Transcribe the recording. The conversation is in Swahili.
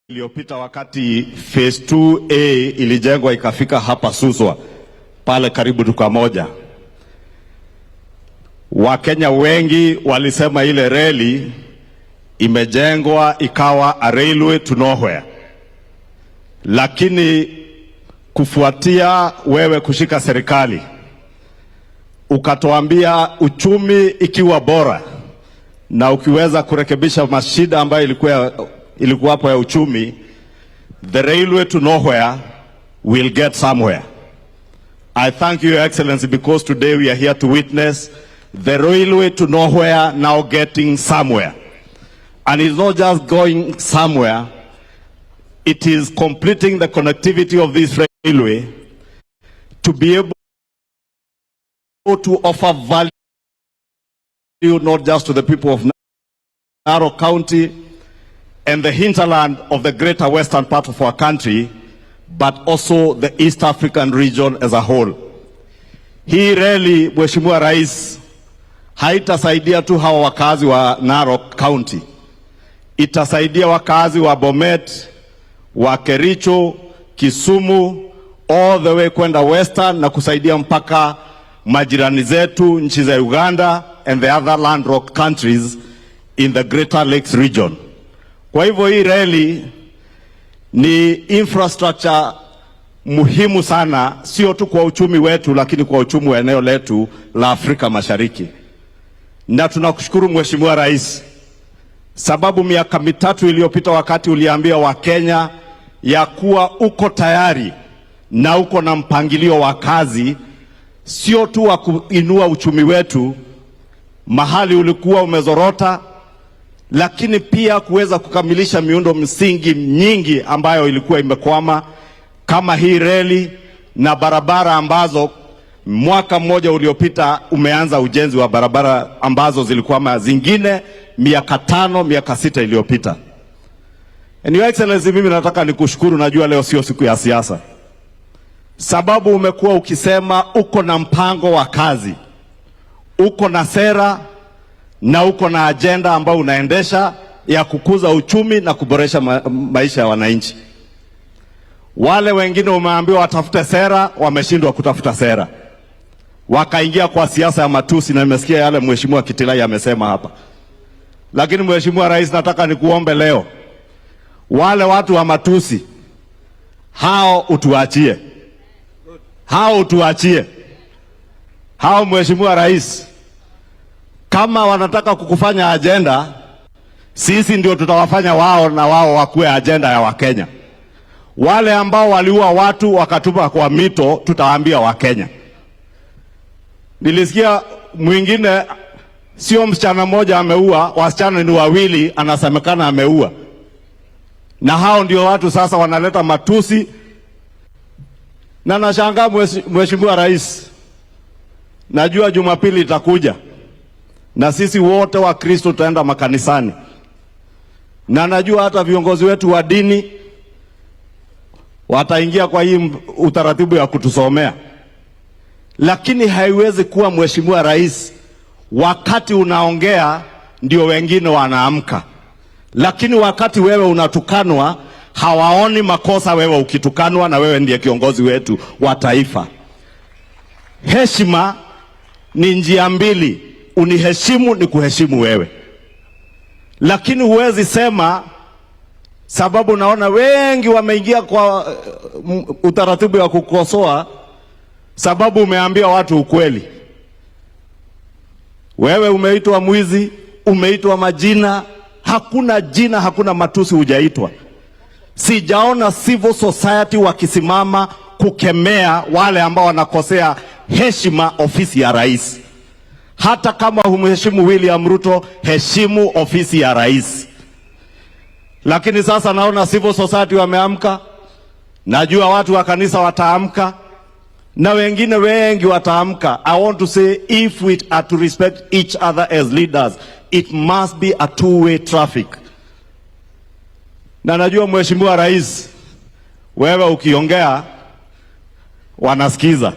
Iliyopita wakati phase 2A ilijengwa ikafika hapa Suswa pale karibu duka moja, Wakenya wengi walisema ile reli imejengwa ikawa a railway to nowhere. Lakini kufuatia wewe kushika serikali ukatuambia uchumi ikiwa bora na ukiweza kurekebisha mashida ambayo ilikuwa hapo ya uchumi, the railway to nowhere will get somewhere. I thank you, Your Excellency, because today we are here to witness the railway to nowhere now getting somewhere. And it's not just going somewhere, it is completing the connectivity of this railway to be able to offer value not just to the people of Narok County and the hinterland of the greater western part of our country, but also the East African region as a whole. Hii reli, Mheshimiwa Rais, haitasaidia tu hawa wakazi wa Narok County. Itasaidia wakazi wa Bomet, wa Kericho, Kisumu, all the way kwenda western na kusaidia mpaka majirani zetu nchi za Uganda and the other landlocked countries in the Greater Lakes region. Kwa hivyo hii reli ni infrastructure muhimu sana, sio tu kwa uchumi wetu lakini kwa uchumi wa eneo letu la Afrika Mashariki. Na tunakushukuru Mheshimiwa Rais, sababu miaka mitatu iliyopita wakati uliambia Wakenya ya kuwa uko tayari na uko na mpangilio wa kazi, sio tu wa kuinua uchumi wetu mahali ulikuwa umezorota, lakini pia kuweza kukamilisha miundo msingi nyingi ambayo ilikuwa imekwama kama hii reli na barabara ambazo mwaka mmoja uliopita umeanza ujenzi wa barabara ambazo zilikuwa zingine miaka 5, miaka 6 iliyopita. And Your Excellency, mimi nataka nikushukuru, najua leo sio siku ya siasa, sababu umekuwa ukisema uko na mpango wa kazi, uko na sera na uko na agenda ambayo unaendesha ya kukuza uchumi na kuboresha maisha ya wananchi. Wale wengine umeambiwa watafute sera, wameshindwa kutafuta sera, wakaingia kwa siasa ya matusi, na nimesikia yale Mheshimiwa Kitilai amesema hapa. Lakini Mheshimiwa Rais, nataka nikuombe leo, wale watu wa matusi hao utuachie, hao Mheshimiwa Rais, kama wanataka kukufanya agenda, sisi ndio tutawafanya wao na wao wakuwe agenda ya Wakenya. Wale ambao waliua watu wakatupa kwa mito, tutawaambia Wakenya. Nilisikia mwingine, sio msichana mmoja ameua, wasichana ni 2 anasemekana ameua. Na hao ndio watu sasa wanaleta matusi. Na nashangaa Mheshimiwa Rais, najua Jumapili itakuja na sisi wote wa Kristo tutaenda makanisani, na najua hata viongozi wetu wa dini wataingia kwa hii utaratibu ya kutusomea. Lakini haiwezi kuwa Mheshimiwa Rais, wakati unaongea ndio wengine wanaamka, lakini wakati wewe unatukanwa hawaoni makosa wewe ukitukanwa, na wewe ndiye kiongozi wetu wa taifa. Heshima ni njia mbili, uniheshimu ni kuheshimu wewe. Lakini huwezi sema, sababu naona wengi wameingia kwa utaratibu wa kukosoa, sababu umeambia watu ukweli. Wewe umeitwa mwizi, umeitwa majina, hakuna jina, hakuna matusi hujaitwa. Sijaona civil society wakisimama kukemea wale ambao wanakosea heshima ofisi ya rais. Hata kama humheshimu William Ruto, heshimu ofisi ya rais. Lakini sasa naona civil society wameamka, najua watu wa kanisa wataamka, na wengine wengi wataamka. I want to say, if we are to respect each other as leaders, it must be a two-way traffic. Na najua Mheshimiwa Rais, wewe ukiongea wanasikiza.